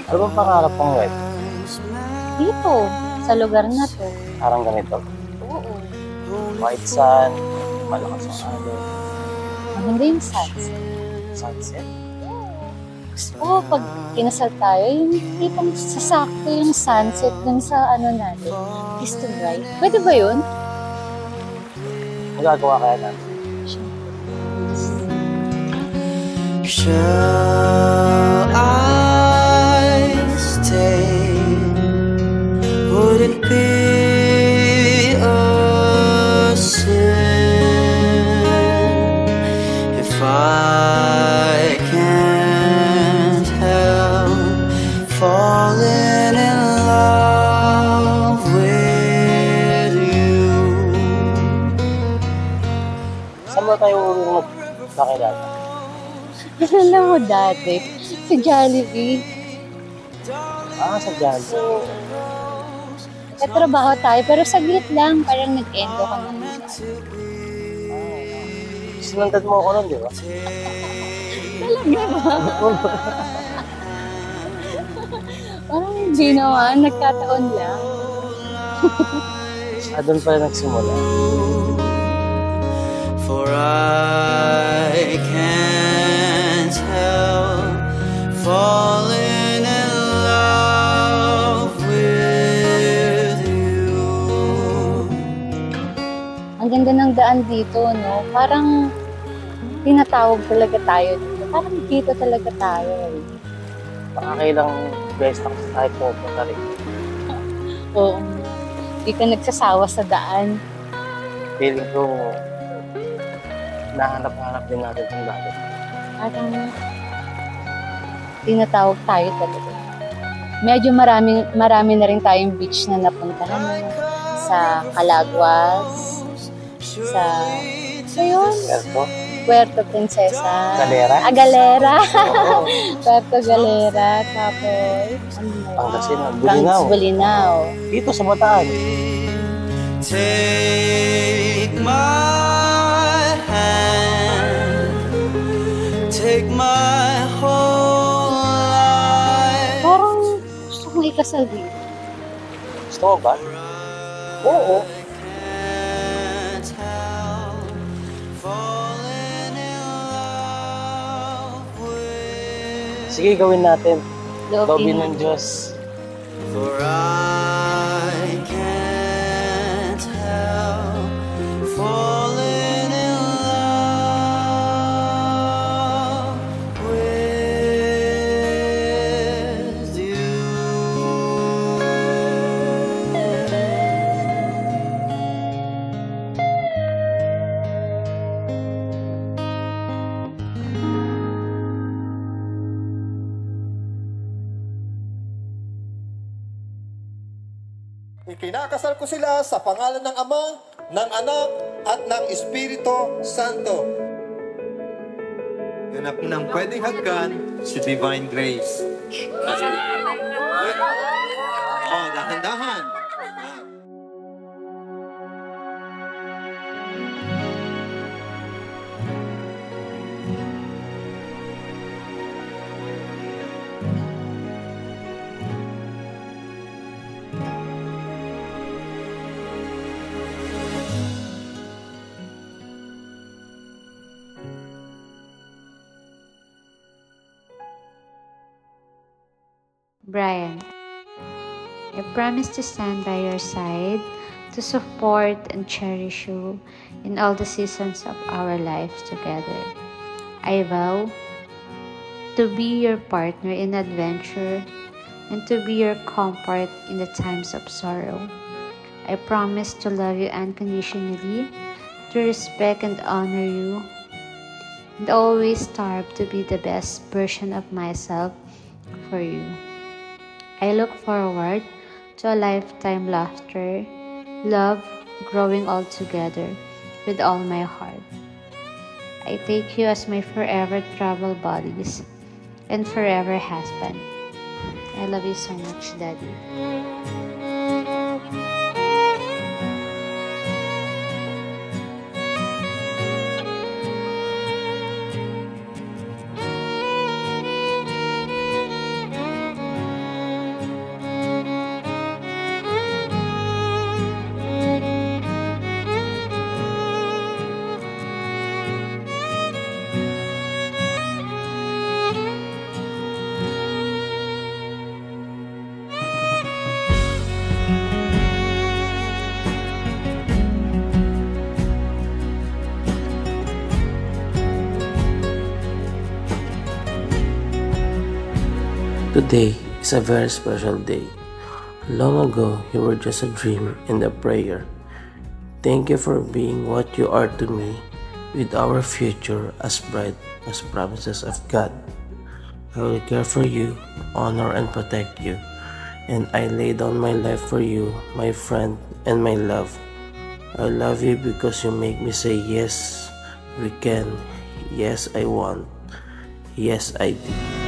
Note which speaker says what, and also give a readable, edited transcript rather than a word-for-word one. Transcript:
Speaker 1: Ano bang pangarap mong wife?
Speaker 2: Dito, sa lugar na to.
Speaker 1: Parang ganito.
Speaker 2: Oo.
Speaker 1: White sun, malakas ang alon,
Speaker 2: Maganda yung sunset.
Speaker 1: sunset.
Speaker 2: Gusto ko, pag kinasal tayo, yung tipong sasakto yung sunset dun sa ano natin. Kiss to bride. Pwede ba yun?
Speaker 1: Magagawa kaya natin.
Speaker 3: Shall I stay? Would it be a sin if I can't help falling in love with you?
Speaker 1: Saan ba tayo magkakilala?
Speaker 2: Alam mo dati, sa Jollibee,
Speaker 1: Sa Jollibee.
Speaker 2: katrabaho tayo, pero saglit lang, parang nag-endo ka na.
Speaker 1: Sinundan mo ako nun, di ba?
Speaker 2: Talaga ba? Parang hindi naman, nagkataon lang.
Speaker 1: Doon pala nagsimula.
Speaker 3: For I can't help falling in love with you.
Speaker 2: Ang ganda ng daan dito, no? Parang tinatawag talaga tayo dito. Parang dito talaga tayo.
Speaker 1: Nakakailang beses na kasi tayo pupunta rin.
Speaker 2: Oo. Hindi ka nagsasawa sa daan.
Speaker 1: Feeling ko, nahanap-hanap din natin itong dati.
Speaker 2: Parang tinatawag tayo talaga. Medyo marami na rin tayong beach na napuntahan. No? Sa Calaguas, sa yun? Puerto Princesa.
Speaker 1: Galera?
Speaker 2: Galera.
Speaker 1: Oo.
Speaker 2: Puerto Galera. Tapos,
Speaker 1: Pangasinan, Bulinaw.
Speaker 2: Bulinaw.
Speaker 1: Dito sa Bataan.
Speaker 3: Take my hand, take my whole life.
Speaker 2: Parang gusto kong ikasal dito.
Speaker 1: Gusto mo ba? Oo.
Speaker 3: Can't help falling in love with.
Speaker 1: Sige, gawin natin.
Speaker 2: Loobin
Speaker 1: Loobin ng Diyos.
Speaker 3: For I can't help falling in love with you.
Speaker 4: Ikinakasal ko sila sa pangalan ng Ama, ng Anak, at ng Espiritu Santo.
Speaker 5: Ganap ng pwedeng hagkan si Divine Grace. Oh, dahan-dahan.
Speaker 6: Brian, I promise to stand by your side, to support and cherish you in all the seasons of our lives together. I vow to be your partner in adventure and to be your comfort in the times of sorrow. I promise to love you unconditionally, to respect and honor you, and always strive to be the best version of myself for you. I look forward to a lifetime laughter, love, growing all together with all my heart. I take you as my forever travel buddies and forever husband. I love you so much, Daddy.
Speaker 7: Today is a very special day. Long ago, you were just a dream and a prayer. Thank you for being what you are to me, with our future as bright as promises of God. I will care for you, honor and protect you, and I lay down my life for you, my friend and my love. I love you because you make me say yes, we can, yes I want, yes I do.